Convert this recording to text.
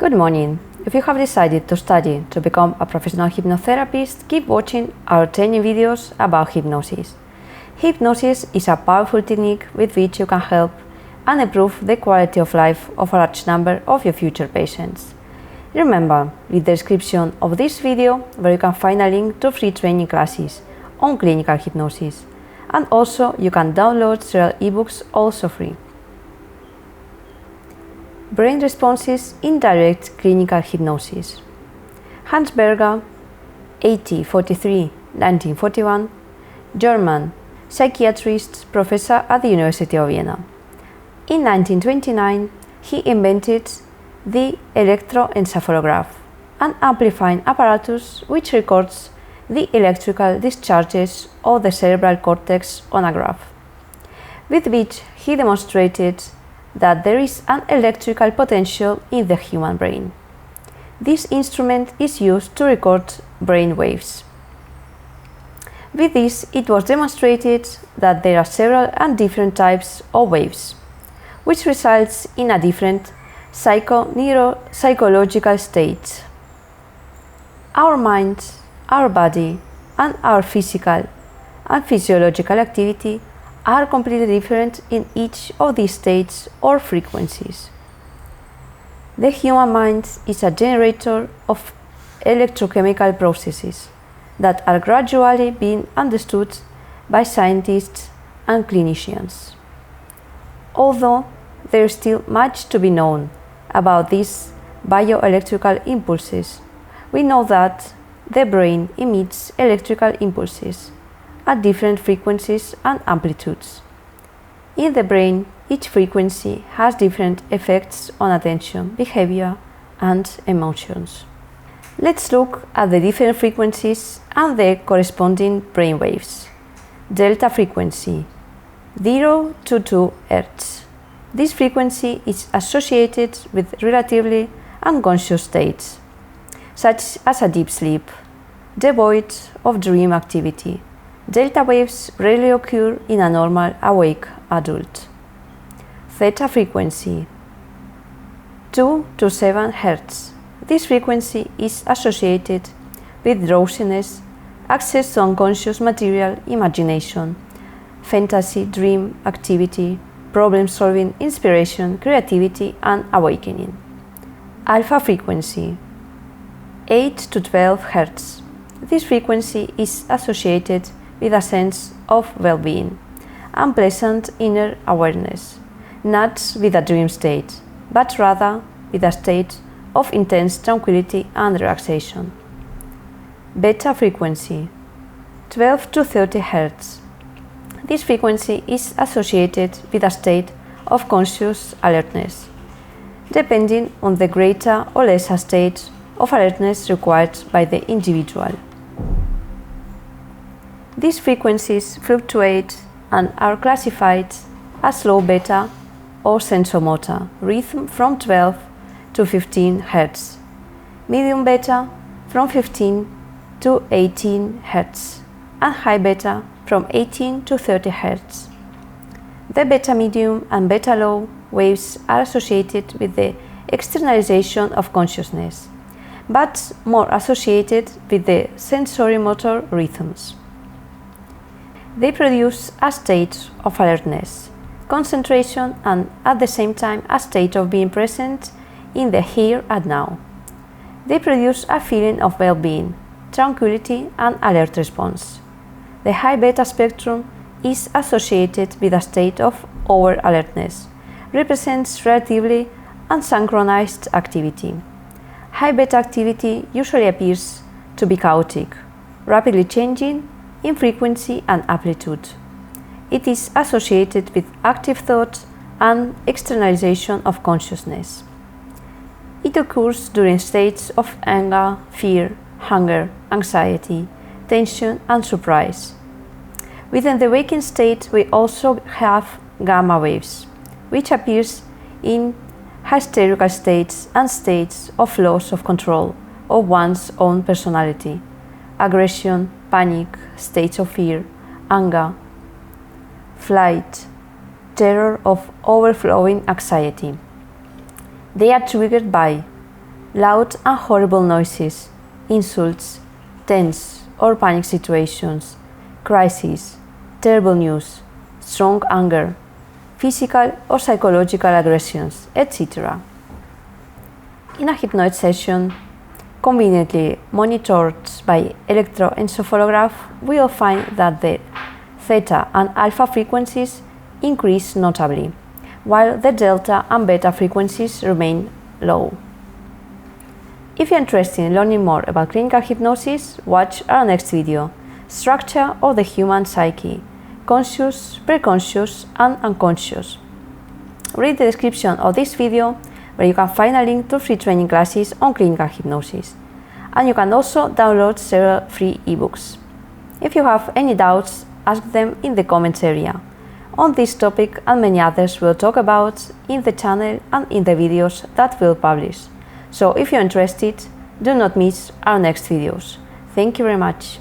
Good morning. If you have decided to study to become a professional hypnotherapist, keep watching our training videos about hypnosis. Hypnosis is a powerful technique with which you can help and improve the quality of life of a large number of your future patients. Remember, read the description of this video where you can find a link to free training classes on clinical hypnosis, and also you can download several ebooks also free. Brain responses in direct clinical hypnosis. Hans Berger, 1941, German psychiatrist, professor at the University of Vienna. In 1929, he invented the electroencephalograph, an amplifying apparatus which records the electrical discharges of the cerebral cortex on a graph, with which he demonstrated that there is an electrical potential in the human brain. This instrument is used to record brain waves. With this, it was demonstrated that there are several and different types of waves, which results in a different psychological state. Our mind, our body, and our physical and physiological activity are completely different in each of these states or frequencies. The human mind is a generator of electrochemical processes that are gradually being understood by scientists and clinicians. Although there is still much to be known about these bioelectrical impulses, we know that the brain emits electrical impulses at different frequencies and amplitudes. In the brain, each frequency has different effects on attention, behavior, and emotions. Let's look at the different frequencies and the corresponding brain waves. Delta frequency, 0 to 2 Hz. This frequency is associated with relatively unconscious states, such as a deep sleep, devoid of dream activity. Delta waves rarely occur in a normal awake adult. Theta frequency, 2 to 7 Hz. This frequency is associated with drowsiness, access to unconscious material, imagination, fantasy, dream activity, problem-solving, inspiration, creativity, and awakening. Alpha frequency, 8 to 12 Hz. This frequency is associated with a sense of well-being and pleasant inner awareness, not with a dream state, but rather with a state of intense tranquility and relaxation. Beta frequency, 12 to 30 Hz. This frequency is associated with a state of conscious alertness, depending on the greater or lesser state of alertness required by the individual. These frequencies fluctuate and are classified as low beta or sensomotor rhythm from 12 to 15 Hz, medium beta from 15 to 18 Hz, and high beta from 18 to 30 Hz. The beta medium and beta low waves are associated with the externalization of consciousness, but more associated with the sensorimotor rhythms. They produce a state of alertness, concentration, and at the same time a state of being present in the here and now. They produce a feeling of well-being, tranquility, and alert response. The high beta spectrum is associated with a state of over-alertness, represents relatively unsynchronized activity. High beta activity usually appears to be chaotic, rapidly changing in frequency and amplitude. It is associated with active thought and externalization of consciousness. It occurs during states of anger, fear, hunger, anxiety, tension, and surprise. Within the waking state, we also have gamma waves, which appears in hysterical states and states of loss of control of one's own personality, aggression, panic, states of fear, anger, flight, terror, of overflowing anxiety. They are triggered by loud and horrible noises, insults, tense or panic situations, crises, terrible news, strong anger, physical or psychological aggressions, etc. In a hypnosis session, conveniently monitored by electroencephalograph, we will find that the theta and alpha frequencies increase notably, while the delta and beta frequencies remain low. If you're interested in learning more about clinical hypnosis, watch our next video, Structure of the Human Psyche, Conscious, Preconscious and Unconscious. Read the description of this video where you can find a link to free training classes on clinical hypnosis. And you can also download several free ebooks. If you have any doubts, ask them in the comments area. On this topic and many others we'll talk about in the channel and in the videos that we'll publish. So if you're interested, do not miss our next videos. Thank you very much.